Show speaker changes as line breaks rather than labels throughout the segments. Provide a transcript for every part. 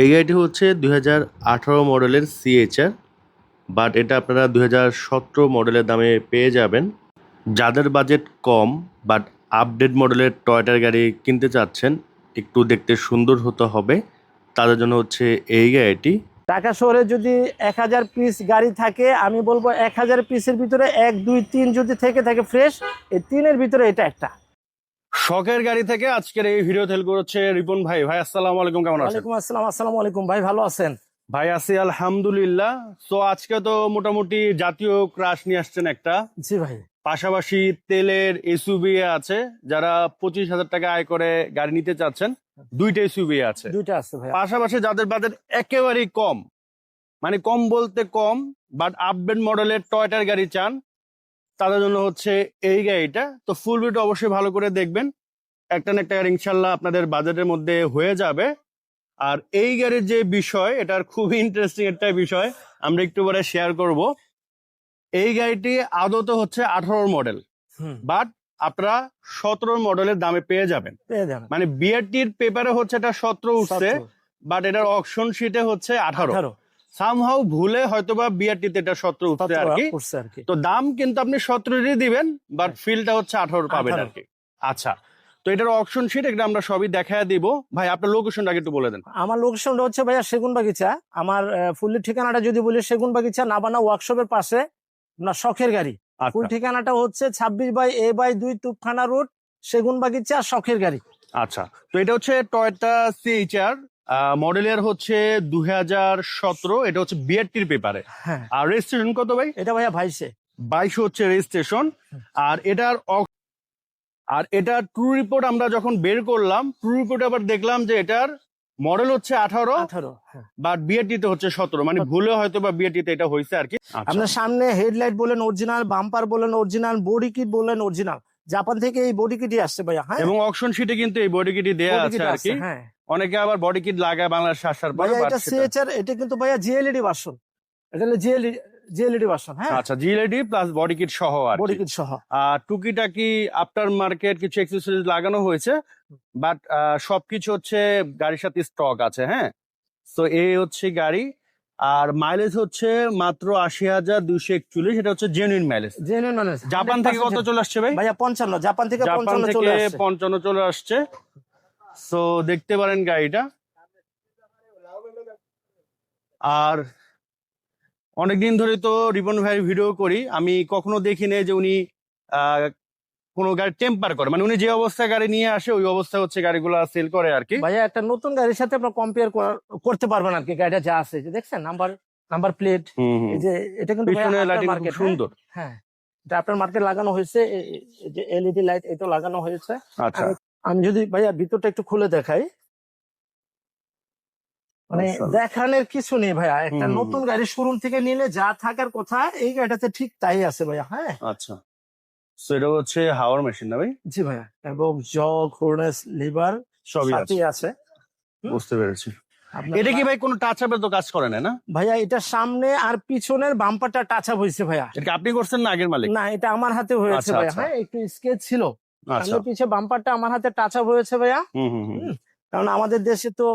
এই গাড়িটি হচ্ছে 2018 মডেলের সিএইচআর, বাট এটা আপনারা 2017 মডেলের দামে পেয়ে যাবেন। যাদের বাজেট কম বাট আপডেট মডেলের টয়োটার গাড়ি কিনতে চাচ্ছেন, একটু দেখতে সুন্দর হতে হবে, তাদের জন্য হচ্ছে এই গাড়িটি।
ঢাকা শহরে যদি 1000 পিস গাড়ি থাকে, আমি বলবো 1000 পিসের ভিতরে 1 2 3 যদি থেকে থাকে ফ্রেশ, এই 3-এর ভিতরে এটা একটা।
শখের গাড়ি থেকে আজকের এই ভিডিও হেল্প করছে রিপন ভাই। ভাই আসসালামু আলাইকুম, কেমন আছেন?
ওয়ালাইকুম আসসালাম। আসসালামু আলাইকুম ভাই, ভালো আছেন?
ভাই আছি আলহামদুলিল্লাহ। সো আজকে তো মোটামুটি জাতীয় ক্রাশ নিয়ে আসছেন একটা,
জি ভাই।
পাশাপাশি তেলের এসইউভি আছে। যারা 25,000 টাকা আয় করে গাড়ি নিতে চাচ্ছেন, দুইটা এসইউভি আছে।
দুইটা আছে ভাই।
পাশাপাশি যাদের বাজেট একেবারেই কম, মানে কম বলতে কম, বাট আপডেট মডেলের টয়োটার গাড়ি চান, তাদের জন্য হচ্ছে এই গাড়িটা। তো ফুল ভিডিও অবশ্যই ভালো করে দেখবেন, একটা না একটা গাড়ি ইনশাল্লাহ আপনাদের বাজেটের মধ্যে হয়ে যাবে। আর এই গাড়ির যে বিষয়, এটার খুব ইন্টারেস্টিং একটা বিষয় আমরা একটু পরে শেয়ার করব। এই গাড়িটি আদতে হচ্ছে 18 মডেল, বাট আপনারা 17 মডেলের দামে পেয়ে যাবেন। মানে বিআরটির পেপারে হচ্ছে এটা 17 উঠছে, বাট এটার অকশন শিটে হচ্ছে 18। সামহাউ ভুলে হয়তোবা বিআরটিতে এটা 17 উঠছে আর কি। তো দাম কিন্তু আপনি 17-ই দিবেন, বাট ফিলটা হচ্ছে 18 পাবেন আর কি। আচ্ছা, তো এটার অকশন শিট এটা আমরা সবই দেখায় দিব। ভাই আপনার লোকেশনটা একটু বলে দেন।
আমার লোকেশনটা হচ্ছে ভাইয়া সেগুনবাগিচা। আমার ফুল ঠিকানাটা যদি বলি, সেগুনবাগিচা নাবানা ওয়ার্কশপের পাশে, না শখের গাড়ি। ফুল ঠিকানাটা হচ্ছে 26/A/2 তুপখানা রোড, সেগুনবাগিচা, শখের গাড়ি।
আচ্ছা, তো এটা হচ্ছে টয়োটা সিএইচআর, মডেলের হচ্ছে 2017। এটা হচ্ছে বিআরটির পেপারে।
হ্যাঁ।
আর রেজিস্ট্রেশন কত ভাই?
এটা ভাইয়া 22
হচ্ছে রেজিস্ট্রেশন। আর এটার ট্রু রিপোর্ট আমরা যখন বের করলাম, ট্রু রিপোর্ট আবার দেখলাম যে এটার মডেল হচ্ছে 18, বাট বিআরটিতে হচ্ছে 17। মানে ভুলে হয়তো বা বিআরটিতে এটা হয়েছে আর কি।
আপনার সামনে হেডলাইট বলেন অরিজিনাল, বাম্পার বলেন অরিজিনাল, বডি কিট বলেন অরিজিনাল। জাপান থেকে এই বডি কিটই আসছে ভাইয়া। হ্যাঁ,
এবং অকশন শিটে কিন্তু এই বডি কিটই দেয়া আছে আর কি।
হ্যাঁ,
অনেকে আবার বডি কিট লাগায় বাংলাদেশে আসার পরে।
এটা সিএইচআর, এটা কিন্তু ভাইয়া জিএলইডি ভার্সন। এটা হলো জিএলইডি ভার্সন। হ্যাঁ,
আচ্ছা, জিএলইডি প্লাস বডি কিট সহ আর
বডি কিট সহ।
আর টুকিটাকি আফটার মার্কেট কিছু অ্যাক্সেসরিজ লাগানো হয়েছে, বাট সবকিছু হচ্ছে গাড়ির সাথে স্টক আছে। হ্যাঁ, তো এই হচ্ছে গাড়ি। আর মাইলেজ হচ্ছে মাত্র 80,241। এটা হচ্ছে জেনুইন মাইলেজ। জাপান থেকে কত চলে আসছে ভাই?
ভাইয়া 55। জাপান থেকে
55 চলে আসছে। সো দেখতে পারেন গাড়িটা। আর অনেকদিন ধরে তো রিপন ভাইয়ের ভিডিও করি, আমি কখনো দেখি না যে উনি কোনো গাড়ি টেম্পার করে। মানে উনি যে অবস্থায় গাড়ি নিয়ে আসে ওই অবস্থায় হচ্ছে গাড়িগুলো সেল করে আর কি।
ভাইয়া একটা নতুন গাড়ির সাথে আপনার কম্পেয়ার করতে পারবেন আর কি। গাড়িটা যা আছে, যে দেখছেন নাম্বার প্লেট, এই যে এটা কিন্তু
সুন্দর।
হ্যাঁ, এটা আপনার মার্কেট লাগানো হয়েছে। এই যে এলইডি লাইট এটা লাগানো হয়েছে।
আচ্ছা,
আমি যদি ভাইয়া ভিতরটা একটু খুলে দেখাই, মানে দেখানোর কিছু নেই ভাইয়া। একটা নতুন গাড়ি শোরুম থেকে নিলে যা থাকার কথা এই গাড়িটাতে ঠিক তাই আছে ভাইয়া। হ্যাঁ,
আচ্ছা, সো এটা হচ্ছে হাওয়ার মেশিন না ভাই?
জি ভাইয়া, এবং জগ, হোর্নেস, লিভার
সবই
আছে।
বুঝতে পেরেছি। এটা কি ভাই কোনো টাচ আপের তো কাজ করে না?
ভাইয়া এটা সামনে আর পিছনের বাম্পারটা টাচ আপ হয়েছে ভাইয়া।
এটা আপনি করছেন না আগের মালিক?
না, এটা আমার হাতে হয়েছে ভাইয়া। হ্যাঁ, একটু স্কেচ ছিল। সামনে পিছে বাম্পারটা আমার হাতে টাচ আপ হয়েছে ভাইয়া। কারণ আমাদের দেশে তো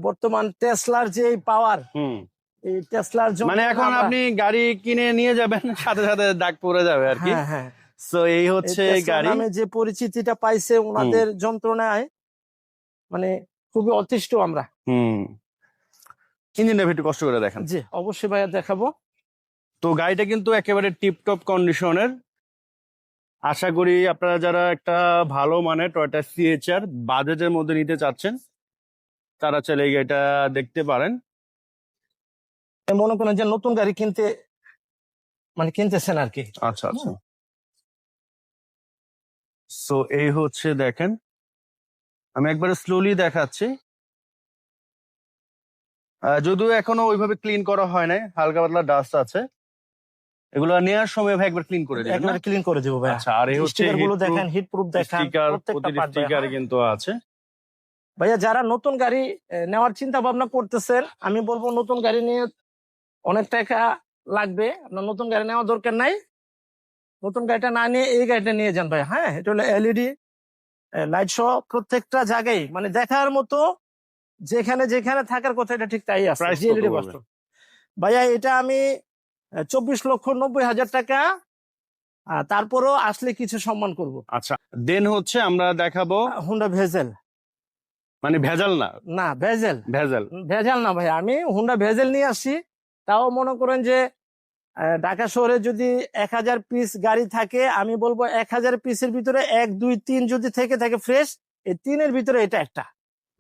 বর্তমান টেসলার যে পাওয়ার, এই টেসলার জন্য
মানে এখন আপনি গাড়ি কিনে নিয়ে যাবেন, সাথে সাথে দাগ পড়ে যাবে আর কি।
হ্যাঁ,
সো এই হচ্ছে গাড়ি।
নামে যে পরিচিতিটা পাইছে ওনাদের যন্ত্রণায়, মানে খুবই অতিষ্ঠ আমরা।
ইঞ্জিনটা একটু কষ্ট করে দেখেন।
জি অবশ্যই ভাইয়া দেখাবো।
তো গাড়িটা কিন্তু একেবারে টিপটপ কন্ডিশনের। আশা করি আপনারা যারা একটা ভালো মানে টয়োটা সিএইচআর বাজেটের মধ্যে নিতে চাচ্ছেন, তারা চাইলে এই গাড়িটা দেখতে পারেন।
মনে করেন যে নতুন গাড়ি কিনতেছেন আর কি।
আচ্ছা, আচ্ছা। সো এই হচ্ছে দেখেন, আমি একবারে স্লোলি দেখাচ্ছি। যদিও এখনো ওইভাবে ক্লিন করা হয় নাই, হালকা পাতলা ডাস্ট আছে। এগুলো নেওয়ার সময় ভাই একবার ক্লিন করে দিবেন।
একবার ক্লিন করে দেবো ভাই।
আচ্ছা, আর এই হচ্ছে
গুলো দেখেন, হিট প্রুফ দেখেন,
প্রতিটা স্টিকার কিন্তু আছে।
ভাইয়া যারা নতুন গাড়ি নেওয়ার চিন্তা ভাবনা করতেছেন, আমি বলবো নতুন গাড়ি নিয়ে অনেক টাকা লাগবে, আপনার নতুন গাড়ি নেওয়ার দরকার নাই। নতুন গাড়িটা না নিয়ে এই গাড়িটা নিয়ে যান ভাই। হ্যাঁ, এটা হলো এলইডি লাইট সহ, প্রত্যেকটা জায়গায় মানে দেখার মতো যেখানে যেখানে থাকার কথা এটা ঠিক তাই আছে।
Price কত
জিএলডি
পড়বে?
বাস্তব ভাইয়া এটা আমি 24,90,000 টাকা, তারপরও আসলে কিছু সম্মান করব।
আচ্ছা, দেন হচ্ছে আমরা দেখাবো
হুন্ডা ভেজেল,
মানে ভেজাল না,
না ভেজেল,
ভেজাল।
ভেজাল না ভাই, আমি হুন্ডা ভেজেল নিয়ে আসছি। তাও মনে করেন যে ঢাকা শহরে যদি 1000 পিস গাড়ি থাকে, আমি বলবো 1000 পিসের ভিতরে 1 2 3 যদি থেকে থাকে ফ্রেশ, এই 3-এর ভিতরে এটা একটা।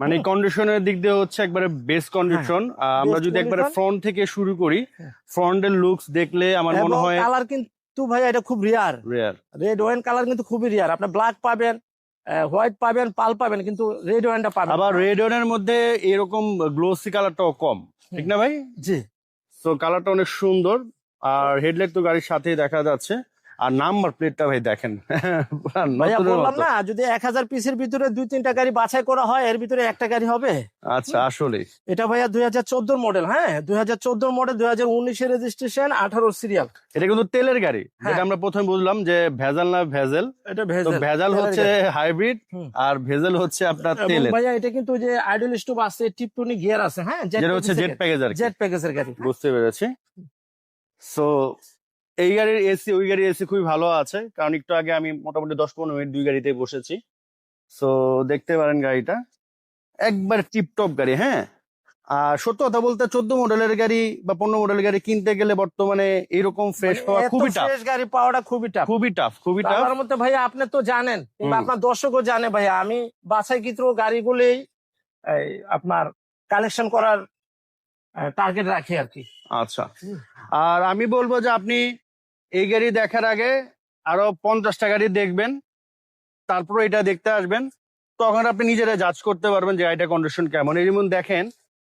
মানে কন্ডিশনের দিক দিয়ে হচ্ছে একবারে বেস্ট কন্ডিশন। আমরা
best
যদি একবারে
condition।
ফ্রন্ট থেকে শুরু করি,
হ্যাঁ।
ফ্রন্টের লুকস দেখলে আমার মনে
এবং
হয়
কালার কিন্তু ভাই এটা খুব রিয়ার,
রেয়ার।
রেড ওয়াইন কালার কিন্তু খুবই রিয়ার। আপনি ব্ল্যাক পাবেন, হোয়াইট পাবেন, পাল পাবেন, কিন্তু রেড ওয়াইনটা পাবেন
আবার
না।
রেড ওনের মধ্যে এরকম গ্লোসি কালারটাও কম, ঠিক না ভাই?
জি
তো কালারটা অনেক সুন্দর। আর হেডলাইট তো গাড়ির সাথেই দেখা যাচ্ছে। আর নাম্বার প্লেটটা ভাই দেখেন,
ভাইয়া
নতুনের
বললাম
মতো।
না, যদি 1000 পিসের ভিতরে 2-3টা গাড়ি বাছাই করা হয়, এর ভিতরে একটা গাড়ি হবে।
আচ্ছা, আসলে
এটা ভাইয়া 2014 মডেল, হ্যাঁ 2014 মডেল, 2019 রেজিস্ট্রেশন, 18 সিরিয়াল।
এটা কিন্তু তেলের গাড়ি,
হ্যাঁ।
যেটা আমরা প্রথমে বুঝলাম যে ভেজাল না ভেজেল।
এটা
তো
ভেজেল,
ভেজাল
তেলের
হচ্ছে
গাড়ি।
হাইব্রিড,
হুম।
আর ভেজাল হচ্ছে আপনার
এবং
তেলের,
ভাইয়া এটা কিন্তু যে আইডল স্টোভ আছে, টিপটনি গিয়ার আছে, হ্যাঁ
যেটা হচ্ছে জেট প্যাকেজ আর কি।
জেট প্যাকেজের গাড়ি।
বুঝতে পেরেছি। সো এই গাড়ির এসি ওই গাড়ির এসি খুবই ভালো আছে, কারণ একটু আগে আমি মোটামুটি 10-15 মিনিট দুই গাড়িতে বসেছি। সো দেখতে পারেন গাড়িটা একবার টিপটপ গাড়ি। হ্যাঁ, আর সত্য কথা বলতে 14 মডেলের গাড়ি বা 15 মডেলের গাড়ি কিনতে গেলে বর্তমানে এরকম ফ্রেশ পাওয়া খুবই টাফ,
ফ্রেশ গাড়ি পাওয়াটা খুবই টাফ।
খুবই টাফ, খুবই টাফ।
তার মধ্যে ভাইয়া আপনি তো জানেন, কিংবা
হুম।
আপনার দর্শকও জানে ভাইয়া, আমি বাছাইকৃত গাড়িগুলি এই আপনার কালেকশন করার টার্গেট রাখি আর কি।
আচ্ছা, আর আমি বলবো যে আপনি এই গাড়ি দেখার আগে আরো 50টা গাড়ি দেখবেন, তারপর এটা দেখতে আসবেন। তখন আপনি নিজেরা জাজ করতে পারবেন যে গাড়িটা কন্ডিশন কেমন। এই যেমন দেখেন,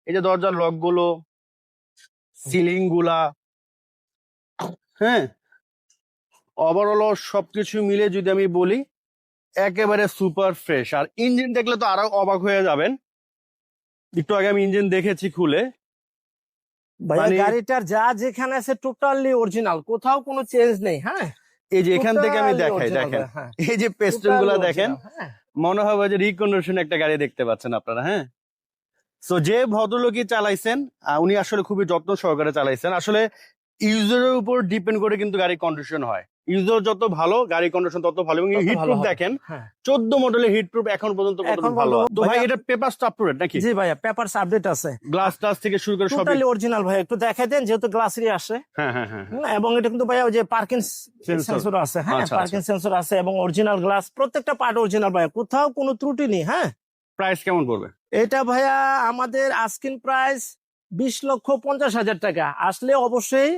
এই যে দরজার লক গুলো, সিলিং গুলা, হ্যাঁ, ওভারঅল সবকিছু মিলে যদি আমি বলি একেবারে সুপার ফ্রেশ। আর ইঞ্জিন দেখলে তো আরো অবাক হয়ে যাবেন। একটু আগে আমি ইঞ্জিন দেখেছি খুলে।
ভাইয়া
মানে-
গাড়িটার যা যেখানে আছে টোটালি অরিজিনাল, কোথাও কোনো চেঞ্জ নেই। হ্যাঁ,
এই যে এখান থেকে আমি
Totally
দেখাই,
original
দেখেন
ভাই, হ্যাঁ।
এই যে পেস্টন গুলা
Totally
দেখেন,
original, হ্যাঁ।
মনে হবে যে রিকন্ডিশন একটা গাড়ি দেখতে পাচ্ছেন আপনারা। হ্যাঁ, সো যে ভদ্রলোকই চালাইছেন উনি আসলে খুবই যত্ন সহকারে চালাইছেন। আসলে ইউজারের উপর ডিপেন্ড করে কিন্তু গাড়ি কন্ডিশন হয়। ইউজার যত ভালো, গাড়ি কন্ডিশন তত ভালো। এবং
তত
হিট
ভালো
প্রুফ
হবে।
দেখেন,
হ্যাঁ।
14 মডেলের হিট প্রুফ এখন পর্যন্ত
এখন
কতটুকু ভালো।
পর্যন্ত
তো ভাই
ভাইয়া-
এটা পেপার আপ টু ডেট নাকি?
জি ভাইয়া, পেপারস আপডেট আছে,
গ্লাস টাস থেকে শুরু করে সবই।
টোটালি অরিজিনাল ভাইয়া। একটু দেখাই দেন, যেহেতু গ্লাসেরই আসে।
হ্যাঁ হ্যাঁ হ্যাঁ।
এবং এটা কিন্তু ভাইয়া ওই যে পার্কিং
Sensor।
সেন্সর আছে, হ্যাঁ
আচ্ছা,
পার্কিং সেন্সর আছে, এবং অরিজিনাল গ্লাস, প্রত্যেকটা পার্ট অরিজিনাল ভাইয়া, কোথাও কোনো ত্রুটি নেই। হ্যাঁ,
প্রাইস কেমন পড়বে?
এটা ভাইয়া আমাদের আস্কিং প্রাইস 20,50,000 টাকা। আসলে অবশ্যই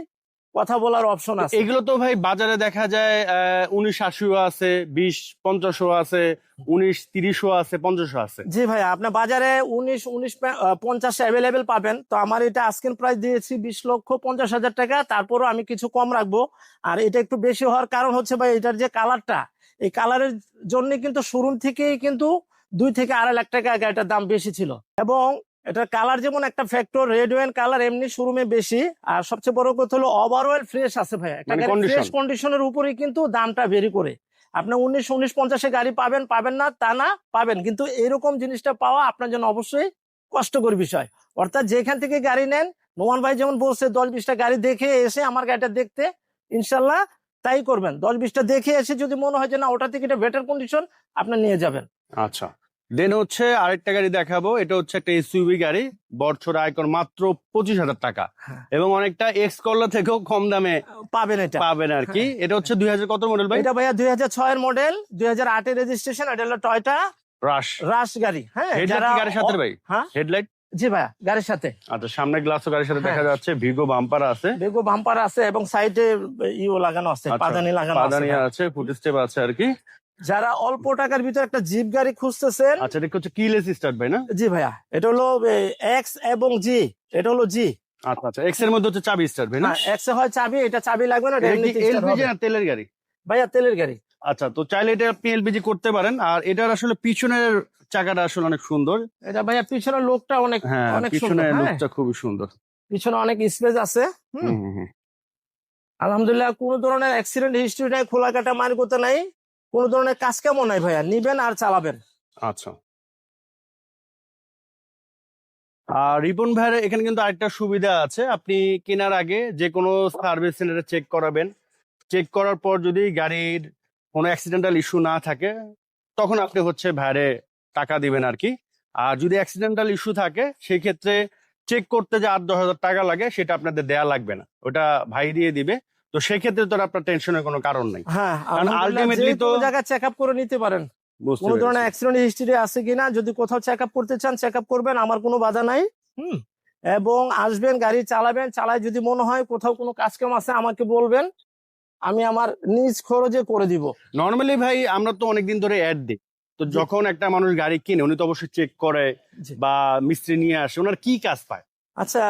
কথা বলার অপশন আছে।
এগুলো তো ভাই বাজারে দেখা যায় 19,80 আছে, 20,50 আছে, 19,30 আছে, 50 আছে।
জি ভাইয়া, আপনার বাজারে 19,50 অ্যাভেলেবেল পাবেন। তো আমার এটা আস্কিং প্রাইস দিয়েছি 20,50,000 টাকা, তারপরও আমি কিছু কম রাখবো। আর এটা একটু বেশি হওয়ার কারণ হচ্ছে ভাই, এটার যে কালারটা, এই কালারের জন্য কিন্তু শোরুম থেকেই কিন্তু 2 থেকে 2.5 লাখ টাকা গাড়িটার দাম বেশি ছিল। এবং এটার কালার যেমন একটা ফ্যাক্টর, রেড ওয়াইন কালার এমনি শোরুমে বেশি। আর সবচেয়ে বড় কথা হলো ওভারঅল ফ্রেশ আছে ভাইয়া। একটা
মানে
গাড়ি
condition।
ফ্রেশ কন্ডিশনের উপরেই কিন্তু দামটা ভেরি করে। আপনি 19,50 গাড়ি পাবেন না তা না, পাবেন, কিন্তু এরকম জিনিসটা পাওয়া আপনার জন্য অবশ্যই কষ্টকর বিষয়। অর্থাৎ যেখান থেকে গাড়ি নেন, নোমান ভাই যেমন বলছে 10-20টা গাড়ি দেখে এসে আমার গাড়িটা দেখতে, ইনশাল্লাহ তাই করবেন। 10-20টা দেখে এসে যদি মনে হয় যে না ওটা থেকে এটা বেটার কন্ডিশন, আপনি নিয়ে যাবেন।
আচ্ছা, দেন হচ্ছে আরেকটা গাড়ি দেখাবো। এটা হচ্ছে একটা এসইউভি গাড়ি, বছর আয়কর মাত্র 25,000 টাকা,
হ্যাঁ।
এবং অনেকটা এক্স করলা থেকেও কম দামে
পাবেন এটা।
পাবেন আর কি। এটা হচ্ছে 2000 কত মডেল ভাই?
এটা ভাইয়া 2006 এর মডেল, 2008 এর রেজিস্ট্রেশন। এটা হলো টয়টা
রাশ।
রাশ গাড়ি। হ্যাঁ,
হেডলাইট কি গাড়ির সাথে ভাই?
হ্যাঁ
হেডলাইট।
জি ভাইয়া, গাড়ির সাথে।
আচ্ছা, সামনে গ্লাসও গাড়ির সাথে দেখা
হ্যাঁ।
যাচ্ছে, ভিগো বাম্পার আছে,
বেগো বাম্পার আছে, এবং সাইডে ইও লাগানো আছে,
আচ্ছা,
পাদানি লাগানো আছে।
পাদানি আছে, ফুট স্টেপ আছে আর কি।
যারা অল্প টাকার ভিতরে একটা জিপ গাড়ি খুঁজতেছেন,
আচ্ছা, এটা হচ্ছে কিলেস স্টার্ট ভাই না?
জি ভাইয়া, এটা হলো এক্স এবং জি, এটা হলো জি।
আচ্ছা আচ্ছা, এক্স এর মধ্যে হচ্ছে চাবি স্টার্ট ভাই না?
হ্যাঁ, এক্স এ হয় চাবি, এটা চাবি লাগবে না, এটা
এটা কি
এমনিতেই start
এলপিজি
হবে।
না তেলের গাড়ি?
ভাইয়া তেলের গাড়ি।
আচ্ছা, তো চাইলে এটা আপনি এলপিজি করতে পারেন। আর এটার আসলে পিছনের চাকাটা আসলে অনেক সুন্দর।
এটা ভাইয়া পিছনের লোকটা অনেক
হ্যাঁ,
অনেক সুন্দর।
পিছনের
হ্যাঁ,
লুকটা খুবই সুন্দর।
পিছনে অনেক স্পেস আছে। হুম,
হুম, হুম, হুম।
আলহামদুলিল্লাহ, কোনো ধরনের অ্যাক্সিডেন্ট হিস্ট্রি নাই, খোলা কাটা মার করতে নাই, কোনো ধরনের কাজ কেমন নাই ভাইয়া, নিবেন আর চালাবেন।
আচ্ছা, আর রিপন ভাইয়ের এখানে কিন্তু আরেকটা সুবিধা আছে, আপনি কেনার আগে যে কোনো সার্ভিস সেন্টারে চেক করাবেন, চেক করার পর যদি গাড়ির কোনো অ্যাক্সিডেন্টাল ইস্যু না থাকে তখন আপনি হচ্ছে ভাইরে টাকা দিবেন আর কি। আর যদি অ্যাক্সিডেন্টাল ইস্যু থাকে সেই ক্ষেত্রে চেক করতে যে 8-10 হাজার টাকা লাগে সেটা আপনাদের দেয়া লাগবে না, ওটা ভাই দিয়ে দিবে। তো সেক্ষেত্রে তো আর আপনার টেনশনের কোনো কারণ নেই।
হ্যাঁ,
কারণ ultimately
তো
তো-
জায়গায় চেক আপ করে নিতে পারেন,
বুঝতে
কোনো ধরনের
পেরেছি।
অ্যাক্সিডেন্ট হিস্ট্রি আছে কিনা, যদি কোথাও চেক আপ করতে চান চেক আপ করবেন, আমার কোনো বাধা নাই। হুম, এবং আসবেন, গাড়ি চালাবেন, চালায় যদি মনে হয় কোথাও কোনো কাজ কাম আছে আমাকে বলবেন, আমি আমার নিজ খরচে করে দিব।
নর্মালি ভাই আমরা তো অনেকদিন ধরে অ্যাড দিই, তো
জি।
যখন একটা মানুষ গাড়ি কিনে উনি তো অবশ্যই চেক করে
জি।
বা মিস্ত্রি নিয়ে আসে, ওনার কি কাজ পায়?
আচ্ছা,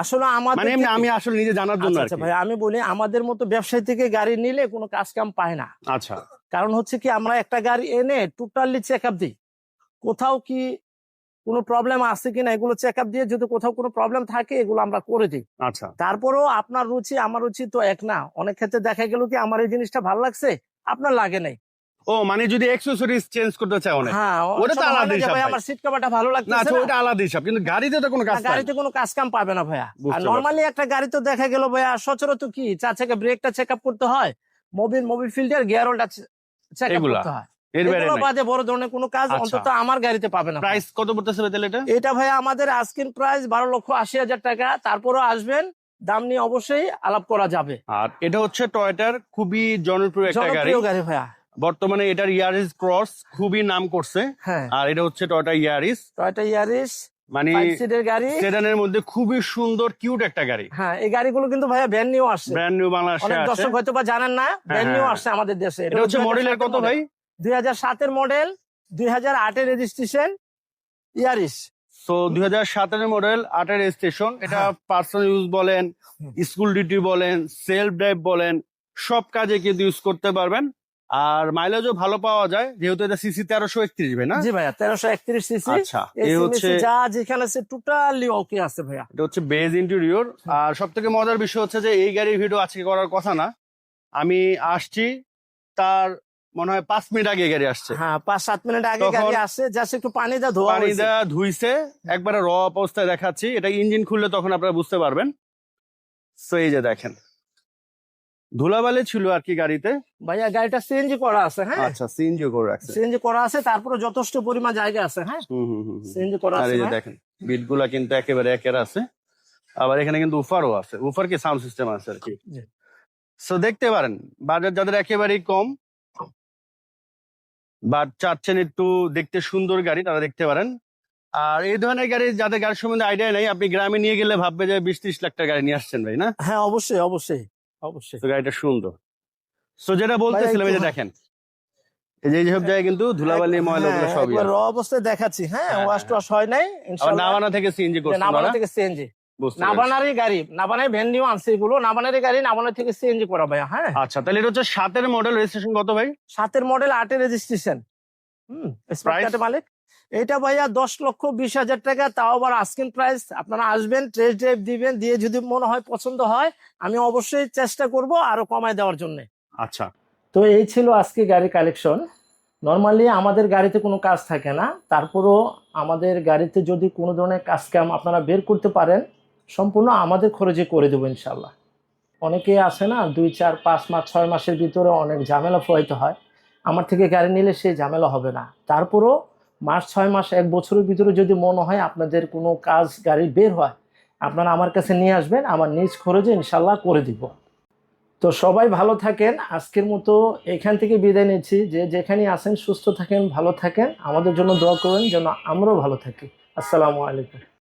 আসলে আমাদের
মানে এমনি
থেকে-
আমি আসলে নিজে জানার জন্য
আচ্ছা
আর
আচ্ছা
কি।
ভাই, আমি বলি আমাদের মতো ব্যবসায়ী থেকে গাড়ি নিলে কোনো কাজ কাম পায় না।
আচ্ছা,
কারণ হচ্ছে কি, আমরা একটা গাড়ি এনে টোটালি চেক আপ দিই, কোথাও কি কোনো প্রবলেম আছে কিনা এগুলো চেক আপ দিয়ে, যদি কোথাও কোনো প্রবলেম থাকে এগুলো আমরা করে দিই।
আচ্ছা।
তারপরেও আপনার রুচি আমার রুচি তো এক না, অনেক ক্ষেত্রে দেখা গেল কি আমার এই জিনিসটা ভালো লাগছে, আপনার লাগে নাই।
ও মানে যদি অ্যাকসেসরিজ চেঞ্জ করতে চায় অনেক,
হ্যাঁ,
ওটা তো আলাদা হিসাব ভাই।
আমার সিট কভারটা ভালো
না
লাগছে
আচ্ছা ওটা আলাদা হিসাব, কিন্তু গাড়িতে তো কোনো কাজ পায়
গাড়িতে
না।
কোনো কাজ কাম পাবে না ভাইয়া। আর
বুঝতে
নর্মালি একটা গাড়ি তো দেখা গেল ভাইয়া সচরাচর কি 4 চাকা ব্রেকটা চেক আপ করতে হয়, মোবিল ফিল্টার, গিয়ার অয়েলটা চেক আপ
এগুলা
করতে হয়।
এর বাইরে
এগুলো
নাই।
বাদে বড় ধরনের কোনো কাজ
আচ্ছা।
অন্তত আমার গাড়িতে পাবে না।
প্রাইস কত পড়তেছে ভাই তাহলে এটা?
এটা ভাইয়া আমাদের আস্কিং প্রাইস 12,80,000 টাকা। তারপরও আসবেন, দাম নিয়ে অবশ্যই আলাপ করা যাবে।
আর এটা হচ্ছে টয়োটার খুবই জনপ্রিয় একটা গাড়ি,
জনপ্রিয় গাড়ি ভাইয়া।
বর্তমানে এটার ইয়ারিস ক্রস খুবই নাম করছে।
হ্যাঁ,
আর এটা হচ্ছে টয়োটা ইয়ারিস,
টয়োটা ইয়ারিস
মানে
5 সিটের গাড়ি।
সেডানের মধ্যে খুবই সুন্দর কিউট একটা গাড়ি।
হ্যাঁ, এই গাড়িগুলো কিন্তু ভাইয়া ব্র্যান্ড নিউ আসছে।
ব্র্যান্ড নিউ বাংলাদেশে
অনেক
আছে।
দর্শক হয়তো বা জানেন না, ব্র্যান্ড নিউ
হ্যাঁ।
আসছে আমাদের দেশে।
এটা হচ্ছে মডেলের কত ভাই?
2007 এর মডেল, 2008 এর registration Yaris.
So 2017 model, 8 station. এটা
হ্যাঁ।
পার্সোনাল ইউজ বলেন,
হুম।
স্কুল ডিউটি বলেন, সেলফ ড্রাইভ বলেন, সব কাজে কিন্তু ইউজ করতে পারবেন। আর মাইলেজও ভালো পাওয়া যায়, যেহেতু এটা সিসি 1331 ভাই না?
জি ভাইয়া, 1331 সিসি।
আচ্ছা, এই হচ্ছে
যা যেখানে আছে টোটালি ওকে আছে ভাইয়া।
এটা হচ্ছে বেজ ইন্টেরিয়র। আর সব থেকে মজার বিষয় হচ্ছে যে এই গাড়ির ভিডিও আজকে করার কথা না, আমি আসছি তার মনে হয় 5 মিনিট আগে গাড়ি আসছে।
হ্যাঁ, 5-7 মিনিট আগে
তখন
গাড়ি আসছে, জাস্ট একটু পানি দা ধোয়া
পানি
হয়েছে।
দেওয়া ধুইছে, একবারে র অবস্থায় দেখাচ্ছি। এটা ইঞ্জিন খুললে তখন আপনারা বুঝতে পারবেন। সো এই যে দেখেন, ধুলাবালি ছিল আর কি গাড়িতে।
ভাইয়া গাড়িটা সিএনজি করা আছে। হ্যাঁ,
আচ্ছা, সিএনজি করে রাখছে।
সিএনজি করা আছে, তারপরে যথেষ্ট পরিমাণ জায়গা আছে। হ্যাঁ, সিএনজি করা
আর
আছে
এই যে
ভাইয়া।
দেখেন বিট গুলা কিন্তু একেবারে একের আছে। আবার এখানে কিন্তু উফারও আছে, উফার কি সাউন্ড সিস্টেম আছে আর কি।
জি।
সো দেখতে পারেন, বাজার যাদের একেবারেই কম বাট চাচ্ছেন একটু দেখতে সুন্দর গাড়ি, তারা দেখতে পারেন। আর এই ধরনের গাড়ি যাদের গাড়ির সম্বন্ধে আইডিয়া নেই, আপনি গ্রামে নিয়ে গেলে ভাববে যে 20-30 লাখ টাকা গাড়ি নিয়ে আসছেন ভাই না?
হ্যাঁ, অবশ্যই অবশ্যই অবশ্যই।
তো গাড়িটা সুন্দর। সো যেটা বলতেছিলাম, এই যে দেখেন এই যে এইসব জায়গায় কিন্তু ধুলাবালি ময়লা ওগুলো
হ্যাঁ,
সবই
একবার
আছে।
র অবস্থায় দেখাচ্ছি। হ্যাঁ,
হ্যাঁ,
ওয়াশ টোয়াশ হয় নাই
আবার
ইনশাআল্লাহ।
নাবানা থেকে সিএনজি করছেন
নাবানা
ওরা?
থেকে সিএনজি,
বুঝতে পেরেছি।
নাবানারই গাড়ি, নাবানার ভ্যান নিউ আনছে এগুলো, নাবানারই গাড়ি, নাবানা থেকে সিএনজি করা ভাইয়া। হ্যাঁ,
আচ্ছা, তাহলে এটা হচ্ছে 7 মডেল, রেজিস্ট্রেশন কত ভাই?
7 মডেল, 8 রেজিস্ট্রেশন। Smart
Price?
কার্ডের মালিক। এটা ভাইয়া 10,20,000 টাকা, তাও আবার আস্কিং প্রাইস। আপনারা আসবেন, টেস্ট ড্রাইভ দিবেন, দিয়ে যদি মনে হয় পছন্দ হয়, আমি অবশ্যই চেষ্টা করব আরো কমায় দেওয়ার জন্য।
আচ্ছা,
তো এই ছিল আজকে গাড়ি কালেকশন। নর্মালি আমাদের গাড়িতে কোনো কাজ থাকে না, তারপরও আমাদের গাড়িতে যদি কোনো ধরনের কাজ কাম আপনারা বের করতে পারেন, সম্পূর্ণ আমাদের খরচে করে দেবো ইনশাল্লাহ। অনেকে আসে না, 2-4-5 মাস 6 মাসের ভিতরে অনেক ঝামেলা পোহাইতে হয়, আমার থেকে গাড়ি নিলে সেই ঝামেলা হবে না। তারপরও মাস 6 মাস 1 বছরের ভিতরে যদি মনে হয় আপনাদের কোনো কাজ গাড়ি বের হয়, আপনারা আমার কাছে নিয়ে আসবেন, আমার নিজ খরচে ইনশাল্লাহ করে দিব। তো সবাই ভালো থাকেন, আজকের মতো এখান থেকে বিদায় নিচ্ছি। যে যেখানে আছেন সুস্থ থাকেন, ভালো থাকেন, আমাদের জন্য দোয়া করবেন যেন আমরাও ভালো থাকি। আসসালামু আলাইকুম।